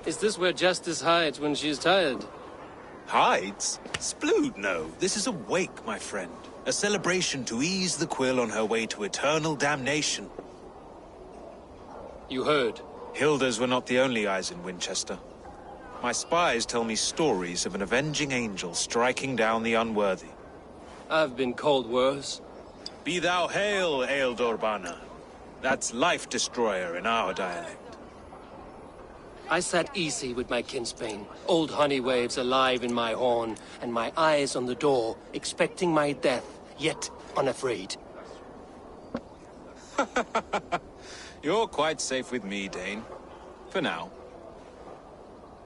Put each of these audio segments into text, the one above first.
Is this where Justice hides when she's tired? Hides? Splood, no. This is a wake, my friend. A celebration to ease the quill on her way to eternal damnation. You heard. Hilda's were not the only eyes in Winchester. My spies tell me stories of an avenging angel striking down the unworthy. I've been called worse. Be thou hail, Ealdor Bana. That's Life Destroyer in our dialect. I sat easy with my kinsbane, old honey waves alive in my horn, and my eyes on the door, expecting my death, yet unafraid. You're quite safe with me, Dane. For now.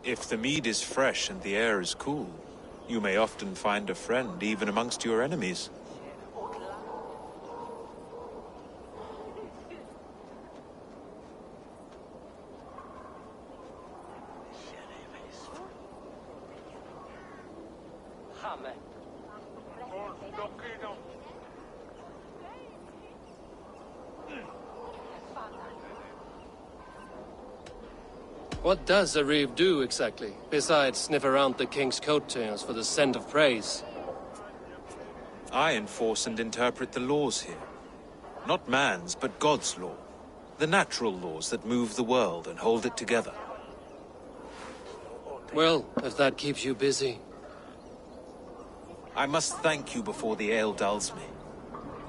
If the mead is fresh and the air is cool, you may often find a friend even amongst your enemies. What does a reeve do, exactly, besides sniff around the king's coattails for the scent of praise? I enforce and interpret the laws here. Not man's, but God's law. The natural laws that move the world and hold it together. Well, if that keeps you busy. I must thank you before the ale dulls me.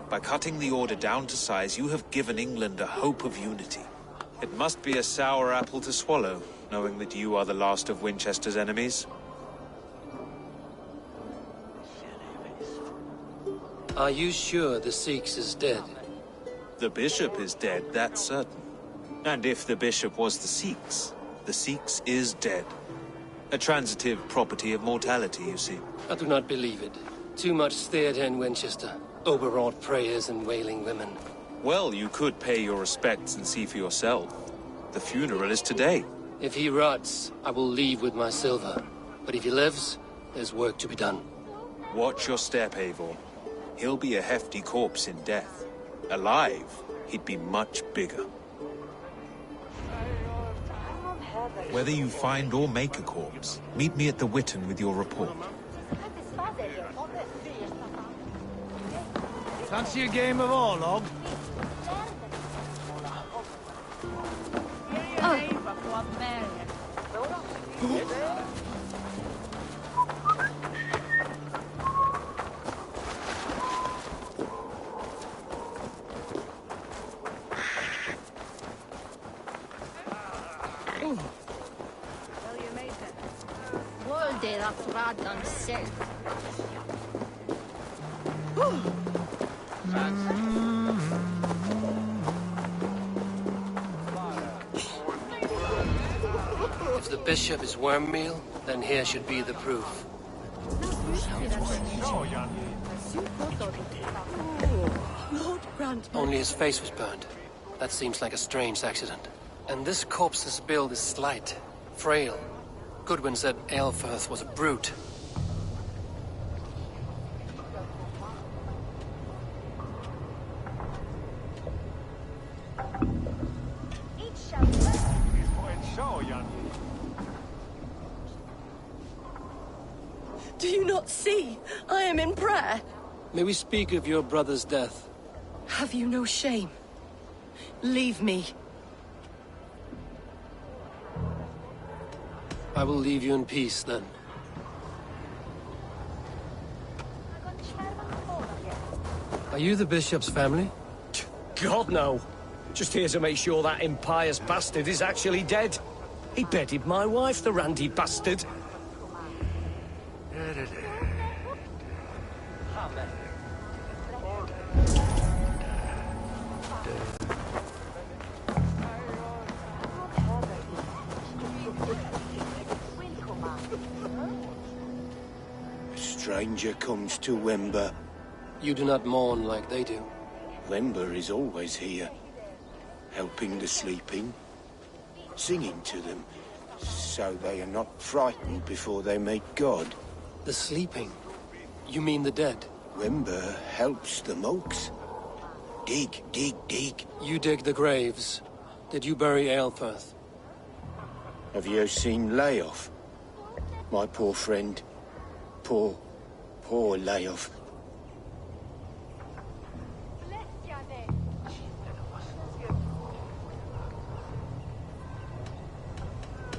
By cutting the order down to size, you have given England a hope of unity. It must be a sour apple to swallow, knowing that you are the last of Winchester's enemies. Are you sure the Sikhs is dead? The bishop is dead, that's certain. And if the bishop was the Sikhs is dead. A transitive property of mortality, you see. I do not believe it. Too much theatre in Winchester. Overwrought prayers and wailing women. Well, you could pay your respects and see for yourself. The funeral is today. If he rots, I will leave with my silver. But if he lives, there's work to be done. Watch your step, Eivor. He'll be a hefty corpse in death. Alive, he'd be much bigger. Whether you find or make a corpse, meet me at the Witten with your report. Fancy a game of Orlog? If the bishop is worm meal, then here should be the proof. Only his face was burned. That seems like a strange accident. And this corpse's build is slight, frail. Goodwin said Aelfirth was a brute. Do you not see? I am in prayer. May we speak of your brother's death? Have you no shame? Leave me. I will leave you in peace, then. Are you the bishop's family? God, no. Just here to make sure that impious bastard is actually dead. He bedded my wife, the randy bastard. A stranger comes to Wember. You do not mourn like they do. Wember is always here, helping the sleeping, singing to them, so they are not frightened before they meet God. The sleeping? You mean the dead? Wember helps the monks. Dig, dig, dig. You dig the graves. Did you bury Aelfirth? Have you seen Layoff? My poor friend. Poor Layoff.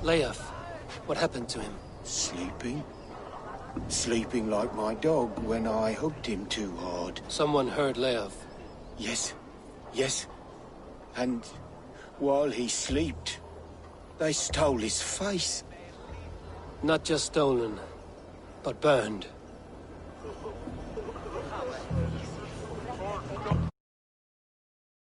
Leof, what happened to him? Sleeping? Sleeping like my dog when I hugged him too hard. Someone heard Leof. Yes. And while he slept, they stole his face. Not just stolen, but burned.